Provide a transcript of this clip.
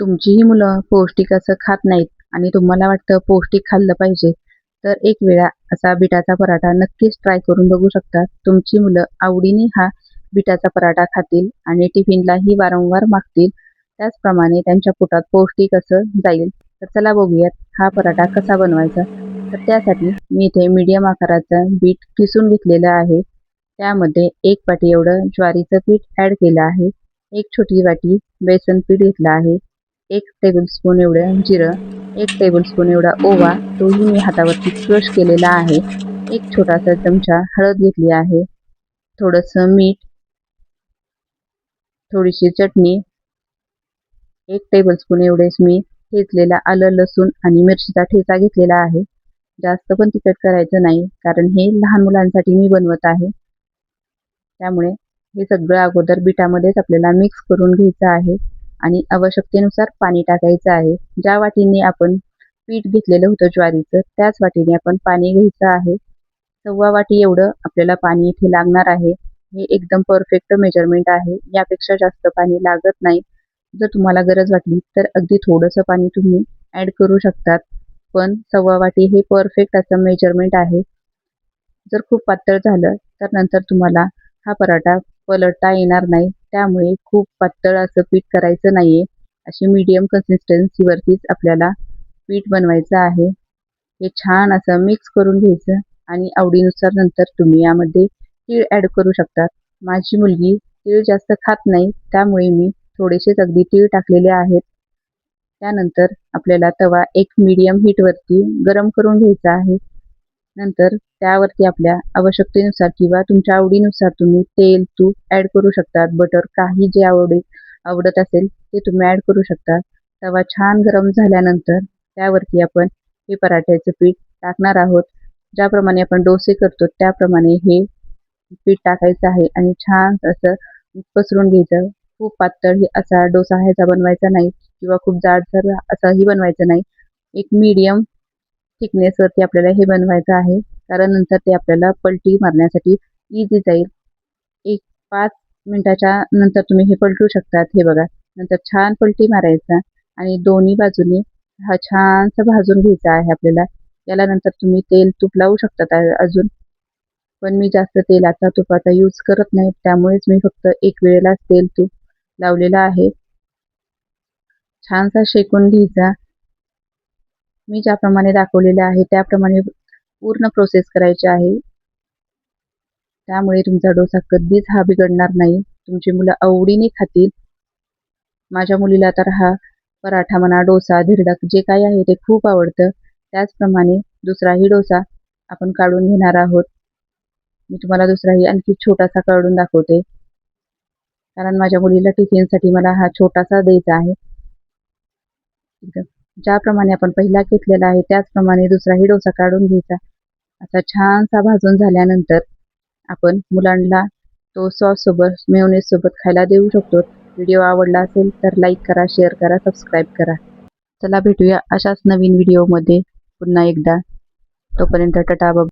तुमचीही मुलं पौष्टिक असं खात नाहीत आणि तुम्हाला वाटतं पौष्टिक खाल्लं पाहिजे, तर एक वेळा असा बीटाचा पराठा नक्कीच ट्राय करून बघू शकता. तुमची मुलं आवडीने हा बीटाचा पराठा खातील आणि टिफिनलाही वारंवार मागतील. त्याचप्रमाणे त्यांच्या पोटात पौष्टिक असं जाईल. तर चला बघूयात हा पराठा कसा बनवायचा. तर त्यासाठी मी इथे मीडियम आकाराचं बीट किसून घेतलेलं आहे. त्यामध्ये 1 वाटी एवढं ज्वारीचं पीठ ॲड केलं आहे. 1 छोटी वाटी बेसन पीठ घेतलं आहे. 1 टेबलस्पून एवढं जिरं, 1 टेबलस्पून एवढा ओवा, तोही मी हातावरती क्रश केलेला आहे. 1 छोटासा चमचा हळद घेतली आहे. थोडंसं मीठ, थोडीशी चटणी, 1 टेबलस्पून एवढेच मी ठेचलेला आलं, लसूण आणि मिरचीचा ठेचा घेतलेला आहे. जास्त पण तिखट करायचं नाही, कारण हे लहान मुलांसाठी मी बनवत आहे. त्यामुळे हे सगळं अगोदर बिटामध्येच आपल्याला मिक्स करून घ्यायचं आहे आणि आवश्यकतेनुसार पाणी टाकायचं आहे. ज्या वाटीने आपण पीठ घेतलेलं होतं ज्वारीचं, त्याच वाटीने आपण पाणी घ्यायचं आहे. 1.25 वाटी एवढं आपल्याला पाणी इथे लागणार आहे. हे एकदम परफेक्ट मेजरमेंट आहे. यापेक्षा जास्त पाणी लागत नाही. जर तुम्हाला गरज वाटली तर अगदी थोडंसं पाणी तुम्ही ॲड करू शकतात. पण 1.25 वाटी हे परफेक्ट असं मेजरमेंट आहे. जर खूप पातळ झालं तर नंतर तुम्हाला हा पराठा पलटता येणार नाही. त्यामुळे खूप पातळ असं पीठ करायचं नाहीये. अशी मीडियम कन्सिस्टन्सीवरतीच आपल्याला पीठ बनवायचं आहे. हे छान असं मिक्स करून घ्यायचं आणि आवडीनुसार नंतर तुम्ही यामध्ये तीळ ॲड करू शकता. माझी मुलगी तीळ जास्त खात नाही, त्यामुळे मी थोडेसेच अगदी तीळ टाकलेले आहेत. त्यानंतर आपल्याला तवा एक मीडियम हीटवरती गरम करून घ्यायचा आहे. नंतर त्यावरती आपल्या आवश्यकतेनुसार किंवा तुमच्या आवडीनुसार तुम्ही तेल, तूप ॲड करू शकता. बटर काही जे आवडत असेल ते तुम्ही ॲड करू शकता. तवा छान गरम झाल्यानंतर त्यावरती आपण हे पराठ्याचं पीठ टाकणार आहोत. ज्याप्रमाणे आपण डोसे करतो त्याप्रमाणे हे पीठ टाकायचं आहे आणि छान असं पसरून घ्यायचं. खूप पातळ असा डोसा ह्याचा बनवायचा नाही किंवा खूप जाडसर असाही बनवायचा नाही. एक मीडियम थिकनेसवरती आपल्याला हे बनवायचं आहे. कारण नंतर ते आपल्याला पलटी मारण्यासाठी इझी जाईल. एक 5 मिनिटाच्या नंतर तुम्ही हे पलटू शकतात. हे बघा. नंतर छान पलटी मारायचा आणि दोन्ही बाजूनी हा छानसा भाजून घ्यायचा आहे आपल्याला. याला नंतर तुम्ही तेल, तूप लावू शकतात अजून. पण मी जास्त तेलाचा, तुपाचा यूज करत नाही. त्यामुळेच मी फक्त एक वेळेलाच तेल, तूप लावलेलं आहे. छानसा शेकून घ्यायचा. मी ज्याप्रमाणे दाखवलेले आहे त्याप्रमाणे पूर्ण प्रोसेस करायची आहे. त्यामुळे तुमचा डोसा कधीच हा बिघडणार नाही. तुमची मुलं आवडीने खातील. माझ्या मुलीला तर हा पराठा म्हणा, डोसा, धिरडा जे काही आहे ते खूप आवडतं. त्याचप्रमाणे दुसराही डोसा आपण काढून घेणार आहोत. मी तुम्हाला दुसराही आणखी छोटासा काढून दाखवते. कारण माझ्या मुलीला टिफिनसाठी मला हा छोटासा द्यायचा आहे. ज्याप्रमाणे आपण पहिला घेतलेला आहे त्याचप्रमाणे दुसराही डोसा काढून घ्यायचा. असा छानसा भाजून झाल्यानंतर आपण मुलांना तो सॉस सोबत, मेयोनेज सोबत खायला देऊ शकतो. व्हिडिओ आवडला असेल तर लाईक करा, शेअर करा, सबस्क्राईब करा. चला भेटूया अशाच नवीन व्हिडिओमध्ये पुन्हा एकदा. तोपर्यंत टाटा बाय.